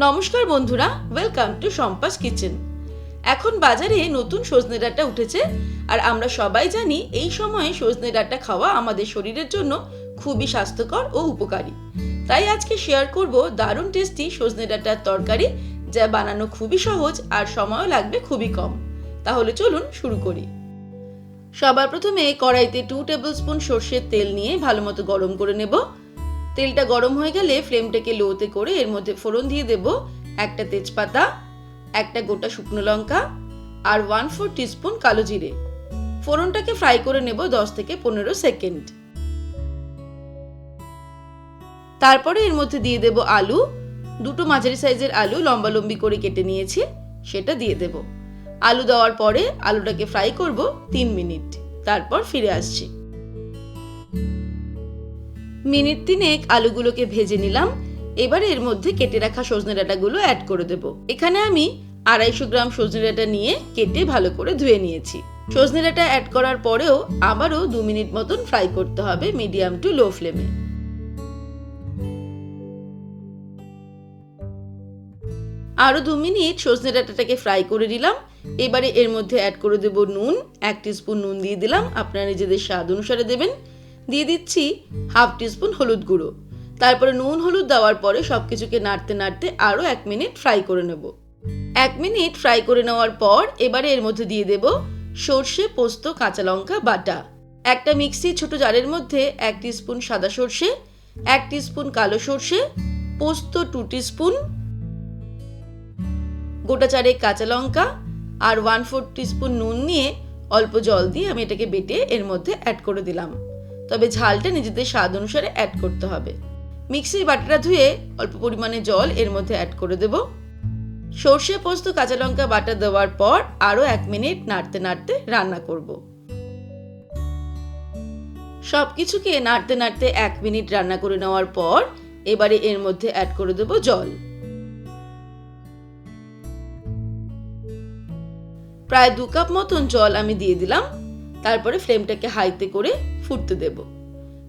নমস্কার বন্ধুরা, welcome to Shampa's kitchen. এখন বাজারে নতুন সজনে ডাঁটা উঠেছে আর আমরা সবাই জানি এই সময়ে সজনে ডাঁটা খাওয়া আমাদের শরীরের জন্য খুবই স্বাস্থ্যকর ও উপকারী। তাই আজকে শেয়ার করব দারুণ টেস্টি সজনে ডাঁটার তরকারি, যা বানানো খুবই সহজ আর সময়ও লাগবে খুবই কম। তাহলে চলুন শুরু করি। সবার প্রথমে কড়াইতে 2 টেবিল স্পুন সর্ষের তেল নিয়ে ভালো মতো গরম করে নেব। তেলটা গরম হয়ে গেলে ফ্লেমটাকে লোতে করে এর মধ্যে ফোড়ন দিয়ে দেব একটা তেজপাতা, একটা গোটা শুকনো লঙ্কা আর 1/4 টিস্পুন কালো জিরে। ফোড়নটাকে ফ্রাই করে নেব 10 থেকে 15 সেকেন্ড। তারপরে এর মধ্যে দিয়ে দেব আলু। দুটো মাঝারি সাইজের আলু লম্বা লম্বি করে কেটে নিয়েছি, সেটা দিয়ে দেব। আলু দেওয়ার পরে আলুটাকে ফ্রাই করব 3 মিনিট, তারপর ফিরে আসছি। মিনিট 3 আলুগুলোকে ভেজে নিলাম। এবারে এর মধ্যে কেটে রাখা সজনে ডাঁটাগুলো অ্যাড করে দেব। এখানে আমি 250 গ্রাম সজনে ডাঁটা নিয়ে কেটে ভালো করে ধুয়ে নিয়েছি। সজনে ডাঁটা অ্যাড করার পরেও আবারও 2 মিনিট মতন ফ্রাই করতে হবে মিডিয়াম টু লো ফ্লেমে। আরও 2 মিনিট সজনে ডাঁটাটাকে ফ্রাই করে নিলাম। এবারে এর মধ্যে অ্যাড করে দেব নুন। 1 টিস্পুন নুন দিয়ে দিলাম, আপনারা নিজেদের স্বাদ অনুসারে দেবেন। দিয়ে দিচ্ছি 1/2 টিস্পুন হলুদ গুঁড়ো। তারপরে নুন হলুদ দেওয়ার পরে সবকিছুকে নাড়তে নাড়তে আরও 1 মিনিট ফ্রাই করে নেব। 1 মিনিট ফ্রাই করে নেওয়ার পর এবারে এর মধ্যে দিয়ে দেব সর্ষে, পোস্ত, কাঁচা লঙ্কা বাটা। একটা মিক্সি ছোট জারের মধ্যে 1 টিস্পুন সাদা সর্ষে, 1 টিস্পুন কালো সর্ষে, পোস্ত 2 টিস্পুন, গোটা 4 কাঁচা লঙ্কা আর 1/4 টিস্পুন নুন নিয়ে অল্প জল দিয়ে আমি এটাকে বেটে এর মধ্যে অ্যাড করে দিলাম। তবে ঝালটা নিজেদের স্বাদ অনুসারে অ্যাড করতে হবে। মিক্সির বাটাটা ধুয়ে অল্প পরিমাণে জল এর মধ্যে অ্যাড করে দেব। সর্ষে, পোস্ত, কাঁচা লঙ্কা বাটা দেওয়ার পর আরও 1 মিনিট নাড়তে নাড়তে রান্না করব। সবকিছুকে নাড়তে নাড়তে 1 মিনিট রান্না করে নেওয়ার পর এবারে এর মধ্যে অ্যাড করে দেব জল। প্রায় 2 কাপ মতন জল আমি দিয়ে দিলাম। তারপরে ফ্লেমটাকে হাইতে করে ফুটতে দেব।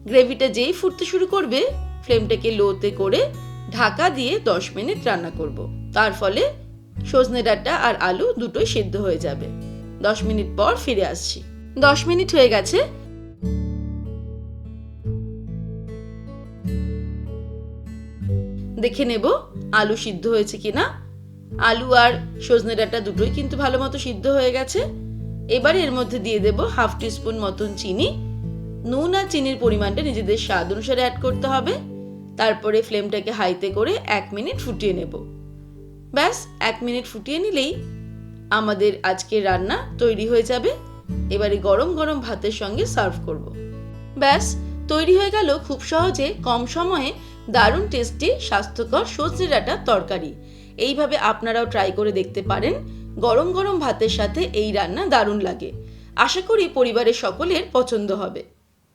গ্রেভিটা যেই ফুটতে শুরু করবে ফ্লেমটাকে লোতে করে ঢাকা দিয়ে 10 মিনিট রান্না করব। তার ফলে সজনে ডাঁটা আর আলু দুটোই সিদ্ধ হয়ে যাবে। 10 মিনিট পর ফিরে আসছি। 10 মিনিট হয়ে গেছে। দেখে নেব আলু সিদ্ধ হয়েছে কিনা। আলু আর সজনে ডাঁটা দুটোই কিন্তু ভালো মতো সিদ্ধ হয়ে গেছে। এবারে এর মধ্যে দিয়ে দেব 1/2 টিস্পুন মতন চিনি। নুন আর চিনির পরিমাণটা নিজেদের স্বাদ অনুসারে অ্যাড করতে হবে। তারপরে ফ্লেমটাকে হাইতে করে 1 মিনিট ফুটিয়ে নেব। ব্যাস 1 মিনিট ফুটিয়ে নিলেই আমাদের আজকের রান্না তৈরি হয়ে যাবে। এবারে গরম গরম ভাতের সঙ্গে সার্ভ করব। ব্যাস তৈরি হয়ে গেল খুব সহজে কম সময়ে দারুণ টেস্টি স্বাস্থ্যকর সজনে ডাঁটার তরকারি। এইভাবে আপনারাও ট্রাই করে দেখতে পারেন। গরম গরম ভাতের সাথে এই রান্না দারুণ লাগে। আশা করি পরিবারের সকলের পছন্দ হবে।